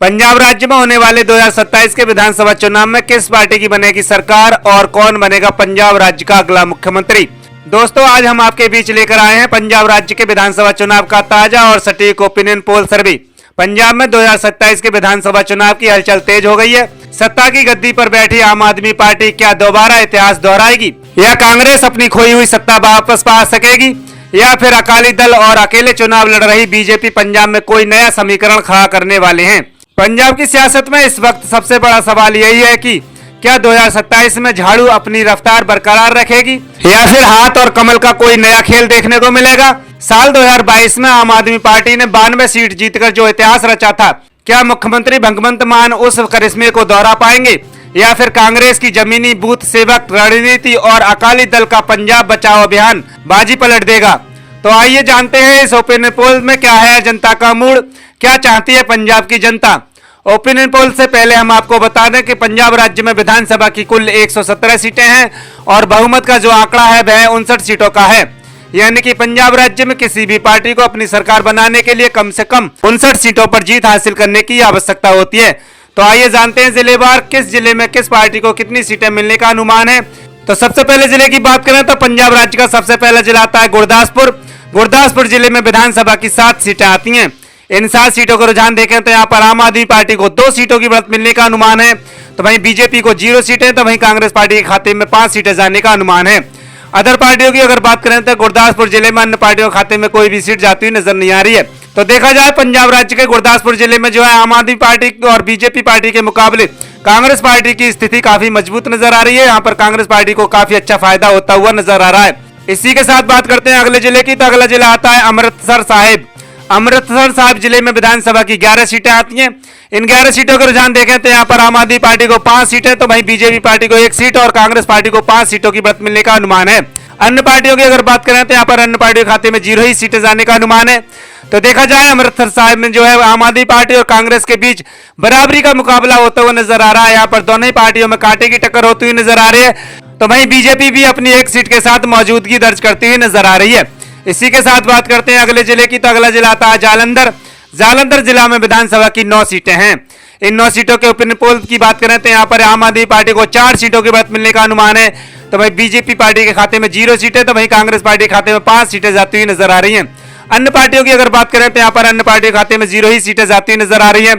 पंजाब राज्य में होने वाले 2027 के विधानसभा चुनाव में किस पार्टी की बनेगी सरकार और कौन बनेगा पंजाब राज्य का अगला मुख्यमंत्री। दोस्तों, आज हम आपके बीच लेकर आए हैं पंजाब राज्य के विधानसभा चुनाव का ताजा और सटीक ओपिनियन पोल सर्वे। पंजाब में 2027 के विधानसभा चुनाव की हलचल तेज हो गई है। सत्ता की गद्दी पर बैठी आम आदमी पार्टी क्या दोबारा इतिहास दोहराएगी या कांग्रेस अपनी खोई हुई सत्ता वापस पा सकेगी, या फिर अकाली दल और अकेले चुनाव लड़ रही बीजेपी पंजाब में कोई नया समीकरण खड़ा करने वाले हैं। पंजाब की सियासत में इस वक्त सबसे बड़ा सवाल यही है कि क्या 2027 में झाड़ू अपनी रफ्तार बरकरार रखेगी या फिर हाथ और कमल का कोई नया खेल देखने को मिलेगा। साल 2022 में आम आदमी पार्टी ने 92 सीट जीतकर जो इतिहास रचा था, क्या मुख्यमंत्री भगवंत मान उस करिश्मे को दोहरा पाएंगे या फिर कांग्रेस की जमीनी बूथ सेवक रणनीति और अकाली दल का पंजाब बचाओ अभियान बाजी पलट देगा। तो आइए जानते हैं इस ओपिनियन पोल में क्या है जनता का मूड, क्या चाहती है पंजाब की जनता। ओपिनियन पोल से पहले हम आपको बता दें कि पंजाब राज्य में विधानसभा की कुल 117 सीटें हैं और बहुमत का जो आंकड़ा है वह 59 सीटों का है। यानी कि पंजाब राज्य में किसी भी पार्टी को अपनी सरकार बनाने के लिए कम से कम 59 सीटों पर जीत हासिल करने की आवश्यकता होती है। तो आइए जानते हैं जिलेवार किस जिले में किस पार्टी को कितनी सीटें मिलने का अनुमान है। तो सबसे पहले जिले की बात करें तो पंजाब राज्य का सबसे पहला जिला आता है गुरदासपुर। गुरदासपुर जिले में विधानसभा की 7 सीटें आती हैं। इन 7 सीटों को रुझान देखें तो यहाँ पर आम आदमी पार्टी को 2 सीटों की बढ़त मिलने का अनुमान है, तो वहीं बीजेपी को 0 सीटें, तो वहीं कांग्रेस पार्टी के खाते में 5 सीटें जाने का अनुमान है। अदर पार्टियों की अगर बात करें तो गुरदासपुर जिले में अन्य पार्टियों के खाते में कोई भी सीट जाती हुई नजर नहीं आ रही है। तो देखा जाए पंजाब राज्य के गुरदासपुर जिले में जो है आम आदमी पार्टी और बीजेपी पार्टी के मुकाबले कांग्रेस पार्टी की स्थिति काफी मजबूत नजर आ रही है। यहाँ पर कांग्रेस पार्टी को काफी अच्छा फायदा होता हुआ नजर आ रहा है। इसी के साथ बात करते हैं अगले जिले की, तो अगला जिला आता है अमृतसर साहिब। अमृतसर साहिब जिले में विधानसभा की 11 सीटें आती हैं। इन 11 सीटों का रुझान देखें तो यहाँ पर आम आदमी पार्टी को 5 सीटें, तो वहीं बीजेपी पार्टी को 1 सीट और कांग्रेस पार्टी को 5 सीटों की बढ़त मिलने का अनुमान है। अन्य पार्टियों की अगर बात करें तो यहाँ पर अन्य पार्टियों के खाते में 0 ही सीटें जाने का अनुमान है। तो देखा जाए अमृतसर साहिब में जो है आम आदमी पार्टी और कांग्रेस के बीच बराबरी का मुकाबला होता हुआ नजर आ रहा है। यहाँ पर दोनों ही पार्टियों में कांटे की टक्कर होती हुई नजर आ रही है। तो वहीं बीजेपी भी अपनी 1 सीट के साथ मौजूदगी दर्ज करती हुई नजर आ रही है। इसी के साथ बात करते हैं अगले जिले की, तो अगला जिला आता है जालंधर। जालंधर जिला में विधानसभा की 9 सीटें हैं। इन 9 सीटों के ओपिनियन पोल की बात करें तो यहाँ पर आम आदमी पार्टी को 4 सीटों की बढ़त मिलने का अनुमान है, तो वहीं बीजेपी पार्टी के खाते में 0 सीटें, तो वहीं कांग्रेस पार्टी के खाते में 5 सीटें जाती हुई नजर आ रही हैं। अन्य पार्टियों की अगर बात करें तो यहाँ पर अन्य पार्टियों के खाते में 0 ही सीटें जाती हुई नजर आ रही है।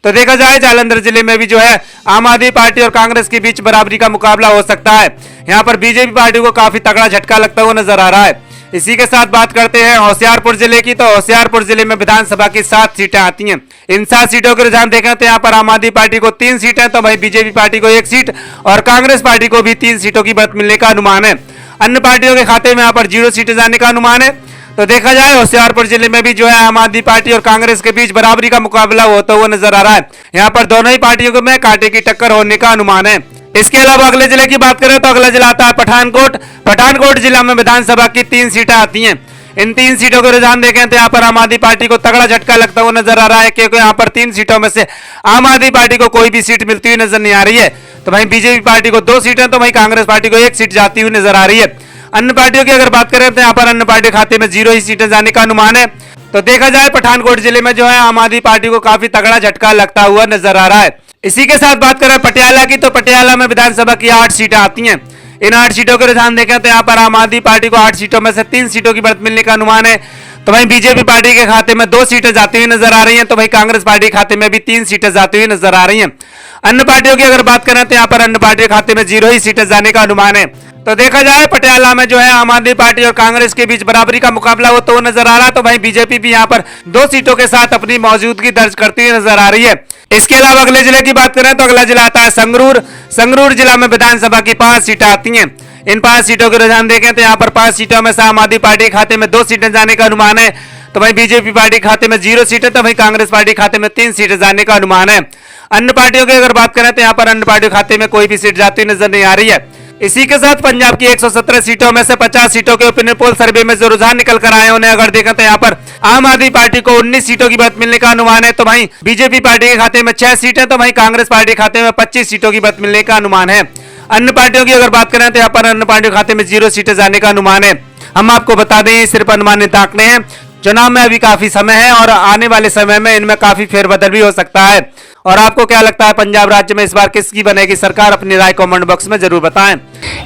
तो देखा जाए जालंधर जिले में भी जो है आम आदमी पार्टी और कांग्रेस के बीच बराबरी का मुकाबला हो सकता है। यहाँ पर बीजेपी पार्टी को काफी तगड़ा झटका लगता हुआ नजर आ रहा है। इसी के साथ बात करते हैं होशियारपुर जिले की, तो होशियारपुर जिले में विधानसभा की 7 सीटें आती हैं। इन 7 सीटों के रुझान देखें तो यहाँ पर आम आदमी पार्टी को 3 सीटें, तो वहीं बीजेपी पार्टी को 1 सीट और कांग्रेस पार्टी को भी 3 सीटों की बढ़त मिलने का अनुमान है। अन्य पार्टियों के खाते में यहाँ पर 0 सीटें जाने का अनुमान है। तो देखा जाए होशियारपुर जिले में भी जो है आम आदमी पार्टी और कांग्रेस के बीच बराबरी का मुकाबला होता हुआ नजर आ रहा है। यहाँ पर दोनों ही पार्टियों में कांटे की टक्कर होने का अनुमान है। इसके अलावा अगले जिले की बात करें तो अगला जिला आता है पठानकोट। पठानकोट जिला में विधानसभा की 3 सीटें आती हैं। इन 3 सीटों का रुझान देखें तो यहाँ पर आम आदमी पार्टी को तगड़ा झटका लगता हुआ नजर आ रहा है, क्योंकि यहाँ पर 3 सीटों में से आम आदमी पार्टी को कोई भी सीट मिलती हुई नजर नहीं आ रही है। तो वहीं बीजेपी पार्टी को 2 सीटें, तो वहीं कांग्रेस पार्टी को 1 सीट जाती हुई नजर आ रही है। अन्य पार्टियों की अगर बात करें तो यहाँ पर अन्य पार्टी खाते में 0 ही सीटें जाने का अनुमान है। तो देखा जाए पठानकोट जिले में जो है आम आदमी पार्टी को काफी तगड़ा झटका लगता हुआ नजर आ रहा है। इसी के साथ बात करें पटियाला की, तो पटियाला में विधानसभा की 8 सीटें आती हैं। इन 8 सीटों के रुझान देखें तो यहाँ पर आम आदमी पार्टी को 8 सीटों में से 3 सीटों की बढ़त मिलने का अनुमान है, तो वहीं बीजेपी पार्टी के खाते में 2 सीटें जाती हुई नजर आ रही हैं, तो वहीं कांग्रेस पार्टी के खाते में भी 3 सीटें जाती हुई नजर आ रही हैं। अन्य पार्टियों की अगर बात करें तो यहाँ पर अन्य पार्टी के खाते में 0 ही सीटें जाने का अनुमान है। तो देखा जाए पटियाला में जो है आम आदमी पार्टी और कांग्रेस के बीच बराबरी का मुकाबला होता हुआ नजर आ रहा है, तो वहीं बीजेपी भी यहाँ पर 2 सीटों के साथ अपनी मौजूदगी दर्ज करती हुई नजर आ रही है। इसके अलावा अगले जिले की बात करें तो अगला जिला आता है संगरूर। संगरूर जिला में विधानसभा की 5 सीटें आती हैं। इन 5 सीटों के रुझान देखें तो यहाँ पर 5 सीटों में से आम आदमी पार्टी के खाते में 2 सीटें जाने का अनुमान है, तो वहीं बीजेपी पार्टी खाते में 0 सीटें, तो वहीं कांग्रेस पार्टी खाते में 3 सीटें जाने का अनुमान है। अन्य पार्टियों की अगर बात करें तो यहाँ पर अन्य पार्टियों खाते में कोई भी सीट जाती नजर नहीं आ रही है। इसी के साथ पंजाब की 117 सीटों में से 50 सीटों के ओपिनियन पोल सर्वे में जो रुझान निकल कर आए उन्हें अगर देखें तो यहाँ पर आम आदमी पार्टी को 19 सीटों की बढ़त मिलने का अनुमान है, तो वहीं बीजेपी पार्टी के खाते में 6 सीटें, तो वहीं कांग्रेस पार्टी के खाते में 25 सीटों की बढ़त मिलने का अनुमान है। अन्य पार्टियों की अगर बात करें तो यहाँ पर अन्य पार्टियों के खाते में 0 सीटें जाने का अनुमान है। हम आपको बता दें सिर्फ अनुमानित आंकड़े हैं, चुनाव में अभी काफी समय है और आने वाले समय में इनमें काफी फेरबदल भी हो सकता है। और आपको क्या लगता है पंजाब राज्य में इस बार किसकी बनेगी सरकार? अपनी राय कमेंट बॉक्स में जरूर बताएं।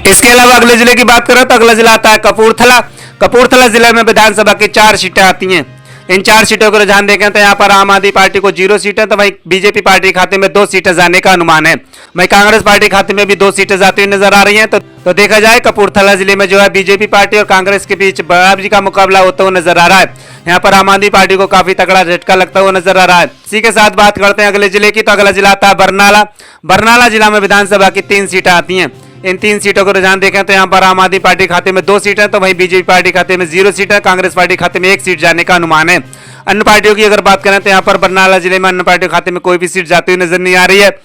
इसके अलावा अगले जिले की बात करें तो अगला जिला आता है कपूरथला। कपूरथला जिले में विधानसभा की 4 सीटें आती हैं। इन 4 सीटों को रुझान देखें तो यहाँ पर आम आदमी पार्टी को 0 सीटें, तो वहीं बीजेपी पार्टी खाते में 2 सीटें जाने का अनुमान है। वहीं कांग्रेस पार्टी खाते में भी 2 सीटें जाती हुई नजर आ रही हैं। तो देखा जाए कपूरथला जिले में जो है बीजेपी पार्टी और कांग्रेस के बीच बराबरी का मुकाबला होता हुआ नजर आ रहा है। यहाँ पर आम आदमी पार्टी को काफी तगड़ा झटका लगता हुआ नजर आ रहा है। इसी के साथ बात करते हैं अगले जिले की, तो अगला जिला आता है बरनाला। बरनाला जिला में विधानसभा की 3 सीटें आती हैं। इन 3 सीटों को रुझान देखें तो यहाँ पर आम आदमी पार्टी खाते में 2 सीटें, तो वहीं बीजेपी पार्टी खाते में 0 सीटें, कांग्रेस पार्टी खाते में 1 सीट जाने का अनुमान है। अन्य पार्टियों की अगर बात करें तो यहाँ पर बरनाला जिले में अन्य पार्टियों खाते में कोई भी सीट जाती हुई नजर नहीं आ रही है।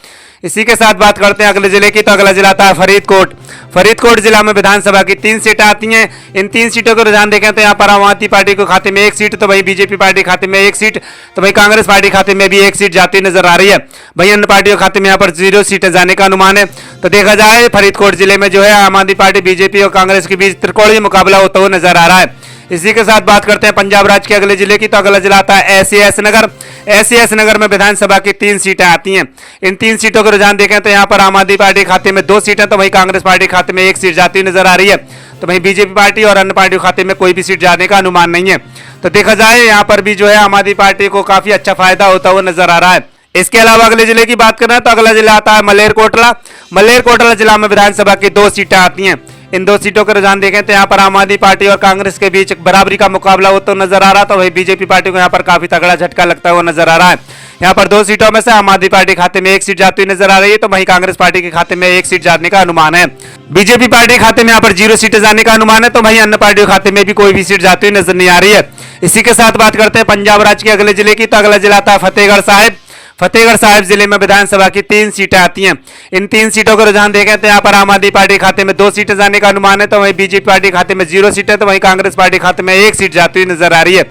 इसी के साथ बात करते हैं अगले जिले की, तो अगला जिला आता है फरीदकोट। फरीदकोट जिला में विधानसभा की 3 सीटें आती हैं। इन 3 सीटों को रुझान देखें तो यहाँ पर आम आदमी पार्टी को खाते में 1 सीट, तो वहीं बीजेपी पार्टी खाते में 1 सीट, तो वहीं कांग्रेस पार्टी खाते में भी 1 सीट जाती नजर आ रही है। वहीं अन्य पार्टियों खाते में यहाँ पर 0 सीटें जाने का अनुमान है। तो देखा जाए फरीदकोट जिले में जो है आम आदमी पार्टी, बीजेपी और कांग्रेस के बीच त्रिकोणीय मुकाबला होता हुआ नजर आ रहा है। इसी के साथ बात करते हैं पंजाब राज्य के अगले जिले की, तो अगला जिला आता है एसीएस नगर। एसीएस नगर में विधानसभा की 3 सीटें आती हैं। इन 3 सीटों को रुझान देखें तो यहाँ पर आम आदमी पार्टी खाते में 2 सीटें, तो वहीं कांग्रेस पार्टी खाते में 1 सीट जाती हुई नजर आ रही है। तो वहीं बीजेपी पार्टी और अन्य पार्टियों खाते में कोई भी सीट जाने का अनुमान नहीं है। तो देखा जाए यहाँ पर भी जो है आम आदमी पार्टी को काफी अच्छा फायदा होता हुआ नजर आ रहा है। इसके अलावा अगले जिले की बात करें तो अगला जिला आता है मलेरकोटला। मलेरकोटला जिला में विधानसभा की 2 सीटें आती हैं। इन 2 सीटों को रुझान देखें तो यहाँ पर आम आदमी पार्टी और कांग्रेस के बीच बराबरी का मुकाबला होता हुआ नजर आ रहा है। तो वही बीजेपी पार्टी को यहाँ पर काफी तगड़ा झटका लगता हुआ नजर आ रहा है। यहाँ पर 2 सीटों में से आम आदमी पार्टी खाते में 1 सीट जाती हुई नजर आ रही है, तो वहीं कांग्रेस पार्टी के खाते में 1 सीट जाने का अनुमान है। बीजेपी पार्टी खाते में यहाँ पर 0 सीटें जाने का अनुमान है, तो वहीं अन्य पार्टियों खाते में भी कोई भी सीट जाती हुई नजर नहीं आ रही है। इसी के साथ बात करते हैं पंजाब राज्य के अगले जिले की, तो अगला जिला था फतेहगढ़ साहिब। फतेहगढ़ साहिब जिले में विधानसभा की 3 सीटें आती हैं। इन 3 सीटों को रुझान देखें तो यहाँ पर आम आदमी पार्टी खाते में 2 सीटें जाने का अनुमान है, तो वहीं बीजेपी पार्टी खाते में 0 सीटें, तो वहीं कांग्रेस पार्टी खाते में 1 सीट जाती हुई नजर आ रही है।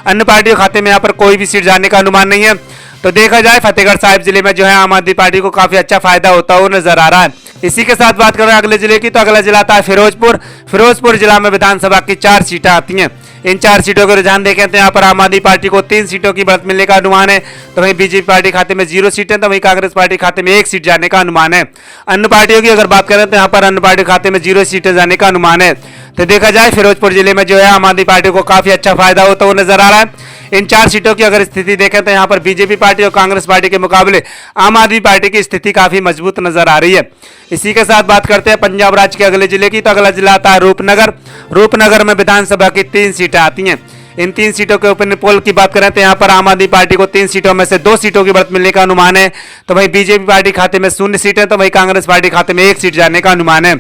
अन्य पार्टियों खाते में यहाँ पर कोई भी सीट जाने का अनुमान नहीं है। तो देखा जाए फतेहगढ़ साहिब जिले में जो है आम आदमी पार्टी को काफी अच्छा फायदा होता हुआ नजर आ रहा है। इसी के साथ बात कर रहे हैं अगले जिले की, तो अगला जिला आता है फिरोजपुर। फिरोजपुर जिला में विधानसभा की 4 सीटें आती हैं। इन 4 सीटों को रुझान देखें तो यहाँ पर आम आदमी पार्टी को 3 सीटों की बढ़त मिलने का अनुमान है, तो वहीं बीजेपी पार्टी खाते में 0 सीटें, तो वहीं कांग्रेस पार्टी खाते में 1 सीट जाने का अनुमान है। अन्य पार्टियों की अगर बात करें तो यहाँ पर अन्य पार्टी खाते में 0 सीटें जाने का अनुमान है। तो देखा जाए फिरोजपुर जिले में जो है आम आदमी पार्टी को काफी अच्छा फायदा होता हुआ नजर आ रहा है। इन 4 सीटों की अगर स्थिति देखें तो यहाँ पर बीजेपी पार्टी और कांग्रेस पार्टी के मुकाबले आम आदमी पार्टी की स्थिति काफी मजबूत नजर आ रही है। इसी के साथ बात करते हैं पंजाब राज्य के अगले जिले की, तो अगला जिला आता है रूपनगर। रूपनगर में विधानसभा की 3 सीटें आती हैं। इन 3 सीटों के ओपिनियन पोल की बात करें तो यहाँ पर आम आदमी पार्टी को 3 सीटों में से 2 सीटों की बढ़त मिलने का अनुमान है, तो वहीं बीजेपी पार्टी खाते में 0 सीटें, तो वहीं कांग्रेस पार्टी खाते में 1 सीट जाने का अनुमान है।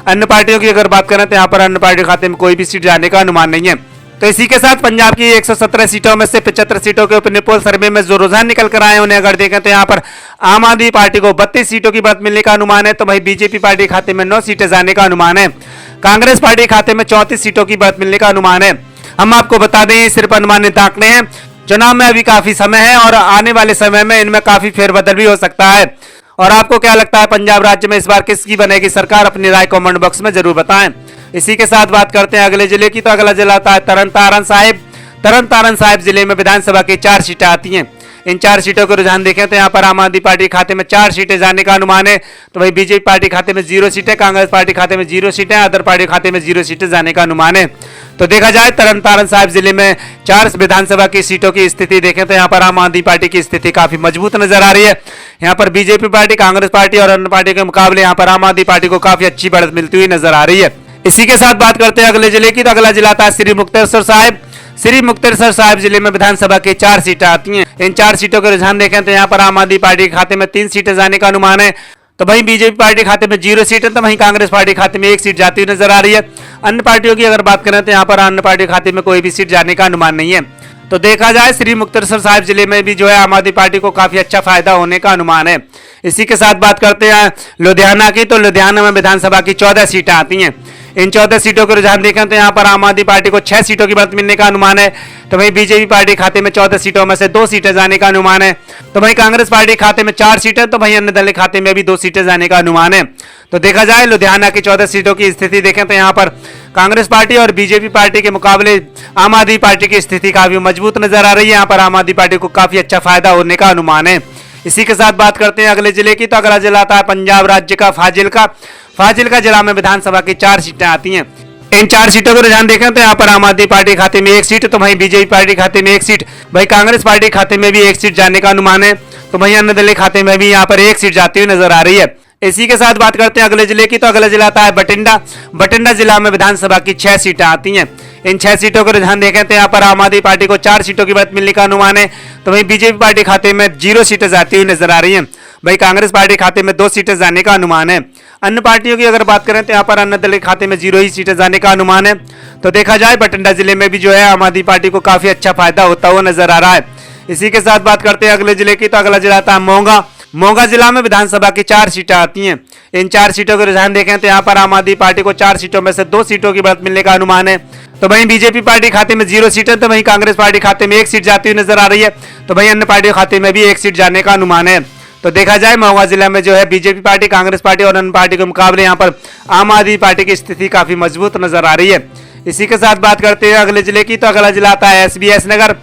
अन्य पार्टियों की अगर बात करें तो यहाँ पर अन्य पार्टी खाते में कोई भी सीट जाने का अनुमान नहीं है। तो इसी के साथ पंजाब की 117 सीटों में से 75 सीटों के ओपिनियन पोल सर्वे में जो रुझान निकल कर आए उन्हें अगर देखें तो यहाँ पर आम आदमी पार्टी को 32 सीटों की बढ़त मिलने का अनुमान है, तो वहीं बीजेपी पार्टी खाते में 9 सीटें जाने का अनुमान है। कांग्रेस पार्टी खाते में 34 सीटों की बढ़त मिलने का अनुमान है। हम आपको बता दें ये सिर्फ अनुमानित आंकड़े हैं। चुनाव में अभी काफी समय है और आने वाले समय में इनमें काफी फेरबदल भी हो सकता है। और आपको क्या लगता है पंजाब राज्य में इस बार किसकी बनेगी सरकार? अपनी राय कमेंट बॉक्स में जरूर बताएं। इसी के साथ बात करते हैं अगले जिले की, तो अगला जिला आता है तरन साहिब। तरन साहिब जिले में विधानसभा की 4 सीटें आती हैं। इन 4 सीटों को रुझान देखें तो यहाँ पर आम आदमी पार्टी खाते में 4 सीटें जाने का अनुमान है, तो वहीं बीजेपी पार्टी खाते में 0 सीटें, कांग्रेस पार्टी खाते में 0 सीटें, अदर पार्टी खाते में 0 सीटें जाने का अनुमान है। तो देखा जाए तरन साहिब जिले में 4 विधानसभा की सीटों की स्थिति देखें तो यहाँ पर आम आदमी पार्टी की स्थिति काफी मजबूत नजर आ रही है। यहाँ पर बीजेपी पार्टी, कांग्रेस पार्टी और अन्य पार्टी के मुकाबले यहाँ पर आम आदमी पार्टी को काफी अच्छी बढ़त मिलती हुई नजर आ रही है। इसी के साथ बात करते हैं अगले जिले की, तो अगला जिला था श्री मुक्तेश्वर साहिब। श्री मुक्तेश्वर साहिब जिले में विधानसभा की 4 सीटें आती हैं। इन 4 सीटों को रुझान देखें तो यहाँ पर आम आदमी पार्टी के खाते में 3 सीटें जाने का अनुमान है, तो वहीं बीजेपी पार्टी खाते में 0 सीटें, तो वहीं कांग्रेस पार्टी खाते में 1 सीट जाती हुई नजर आ रही है। अन्य पार्टियों की अगर बात करें तो यहाँ पर अन्य पार्टी खाते में कोई भी सीट जाने का अनुमान नहीं है। तो देखा जाए श्री मुक्तेश्वर साहिब जिले में भी जो है आम आदमी पार्टी को काफी अच्छा फायदा होने का अनुमान है। इसी के साथ बात करते हैं लुधियाना की, तो लुधियाना में विधानसभा की 14 सीटें आती हैं। इन 14 सीटों को रुझान देखें तो यहाँ पर आम आदमी पार्टी को 6 सीटों की बढ़त मिलने का अनुमान है, तो वहीं बीजेपी पार्टी खाते में 14 सीटों में से 2 सीटें जाने का अनुमान है, तो वहीं कांग्रेस पार्टी खाते में 4 सीटें, तो वहीं अन्य दल खाते में भी 2 सीटें जाने का अनुमान है। तो देखा जाए लुधियाना की 14 सीटों की स्थिति देखें तो यहाँ पर कांग्रेस पार्टी और बीजेपी पार्टी के मुकाबले आम आदमी पार्टी की स्थिति काफी मजबूत नजर आ रही है। यहाँ पर आम आदमी पार्टी को काफी अच्छा फायदा होने का अनुमान है। इसी के साथ बात करते हैं अगले जिले की, तो अगला जिला आता है पंजाब राज्य का फाजिल्का। फाजिल्का जिला में विधानसभा की 4 सीटें आती हैं। इन 4 सीटों को रुझान देखें तो यहाँ पर आम आदमी पार्टी खाते में 1 सीट, तो वहीं बीजेपी पार्टी खाते में 1 सीट, वहीं कांग्रेस पार्टी खाते में भी 1 सीट जाने का अनुमान है, तो वहीं अन्य दल खाते में भी यहाँ पर 1 सीट जाती हुई नजर आ रही है। इसी के साथ बात करते हैं अगले जिले की, तो अगला जिला आता है बठिंडा। बठिंडा जिला में विधानसभा की 6 सीटें आती हैं। इन 6 सीटों को रुझान देखें तो यहाँ पर आम आदमी पार्टी को 4 सीटों की बढ़त मिलने का अनुमान है, तो वहीं बीजेपी पार्टी खाते में 0 सीटें जाती हुई नजर आ रही हैं, वहीं कांग्रेस पार्टी खाते में 2 सीटें जाने का अनुमान है। अन्य पार्टियों की अगर बात करें तो यहाँ पर अन्य दल के खाते में 0 ही सीटें जाने का अनुमान है। तो देखा जाए बठिंडा जिले में भी जो है आम आदमी पार्टी को काफी अच्छा फायदा होता हुआ नजर आ रहा है। इसी के साथ बात करते हैं अगले जिले की, तो अगला जिला आता है मोगा। मोगा जिला में विधानसभा की 4 सीटें आती हैं। इन 4 सीटों को रुझान देखें तो यहाँ पर आम आदमी पार्टी को 4 सीटों में से 2 सीटों की बढ़त मिलने का अनुमान है, तो वहीं बीजेपी पार्टी खाते में 0 सीट है, तो वहीं कांग्रेस पार्टी खाते में 1 सीट जाती हुई नजर आ रही है, तो वहीं अन्य पार्टियों खाते में भी 1 सीट जाने का अनुमान है। तो देखा जाए महुआ जिला में जो है बीजेपी पार्टी, कांग्रेस पार्टी और अन्य पार्टी के मुकाबले यहाँ पर आम आदमी पार्टी की स्थिति काफी मजबूत नजर आ रही है। इसी के साथ बात करते हैं अगले जिले की, तो अगला जिला आता है SBS नगर।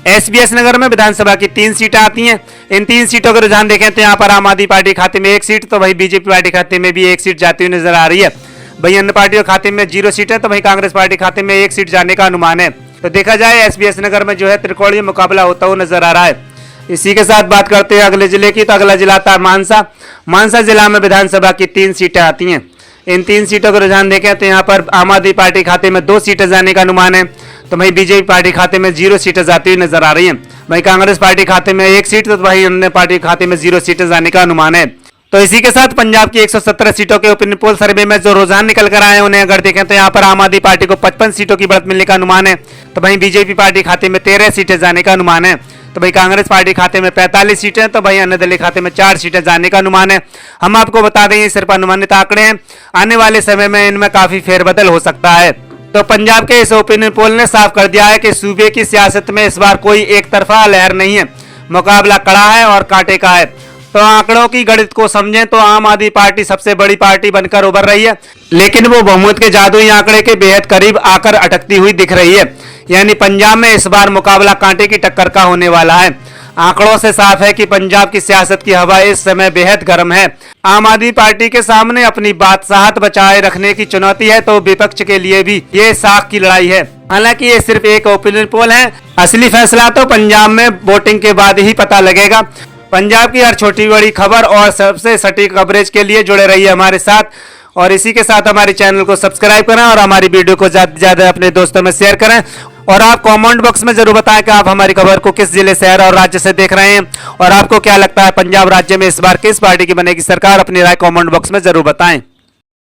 SBS नगर में विधानसभा की 3 सीटें आती हैं। इन 3 सीटों का रुझान देखें तो यहाँ पर आम आदमी पार्टी खाते में 1 सीट, तो वहीं बीजेपी पार्टी खाते में भी 1 सीट जाती हुई नजर आ रही है, वहीं अन्य पार्टियों खाते में 0 सीट है, तो वहीं कांग्रेस पार्टी खाते में 1 सीट जाने का अनुमान है। तो देखा जाए SBS नगर में जो है त्रिकोणीय मुकाबला होता हुआ नजर आ रहा है। इसी के साथ बात करते हैं अगले जिले की, तो अगला जिला आता है मानसा। मानसा जिला में विधानसभा की 3 सीटें आती हैं। इन 3 सीटों का रुझान देखें तो यहाँ पर आम आदमी पार्टी खाते में 2 सीटें जाने का अनुमान है, तो वहीं बीजेपी पार्टी खाते में 0 सीटें जाती हुई नजर आ रही हैं, वहीं कांग्रेस पार्टी खाते में 1 सीट, तो वहीं अन्य पार्टी खाते में 0 सीटें जाने का अनुमान है। तो इसी के साथ पंजाब की 117 सीटों के ओपिनियन पोल सर्वे में जो रुझान निकल कर आए हैं उन्हें अगर देखें तो यहाँ पर आम आदमी पार्टी को 55 सीटों की बढ़त मिलने का अनुमान है, तो वहीं बीजेपी पार्टी खाते में 13 सीटें जाने का अनुमान है, तो भाई कांग्रेस पार्टी खाते में 45 सीटें, तो भाई अन्य दल खाते में 4 सीटें जाने का अनुमान है। हम आपको बता दें ये सिर्फ अनुमानित आंकड़े हैं, आने वाले समय में इनमें काफी फेरबदल हो सकता है। तो पंजाब के इस ओपिनियन पोल ने साफ कर दिया है कि सूबे की सियासत में इस बार कोई एक तरफा लहर नहीं है, मुकाबला कड़ा है और कांटे का है। तो आंकड़ों की गणित को समझें तो आम आदमी पार्टी सबसे बड़ी पार्टी बनकर उभर रही है, लेकिन वो बहुमत के जादुई आंकड़े के बेहद करीब आकर अटकती हुई दिख रही है। यानी पंजाब में इस बार मुकाबला कांटे की टक्कर का होने वाला है। आंकड़ों से साफ है कि पंजाब की सियासत की हवा इस समय बेहद गर्म है। आम आदमी पार्टी के सामने अपनी बादशाहत बचाए रखने की चुनौती है, तो विपक्ष के लिए भी ये साख की लड़ाई है। हालांकि ये सिर्फ एक ओपिनियन पोल है, असली फैसला तो पंजाब में वोटिंग के बाद ही पता लगेगा। पंजाब की हर छोटी बड़ी खबर और सबसे सटीक कवरेज के लिए जुड़े रहिए हमारे साथ, और इसी के साथ हमारे चैनल को सब्सक्राइब करें और हमारी वीडियो को ज्यादा से ज्यादा अपने दोस्तों में शेयर करें। और आप कमेंट बॉक्स में जरूर बताएं कि आप हमारी खबर को किस जिले, शहर और राज्य से देख रहे हैं, और आपको क्या लगता है पंजाब राज्य में इस बार किस पार्टी की बनेगी सरकार। अपनी राय कमेंट बॉक्स में जरूर बताएं।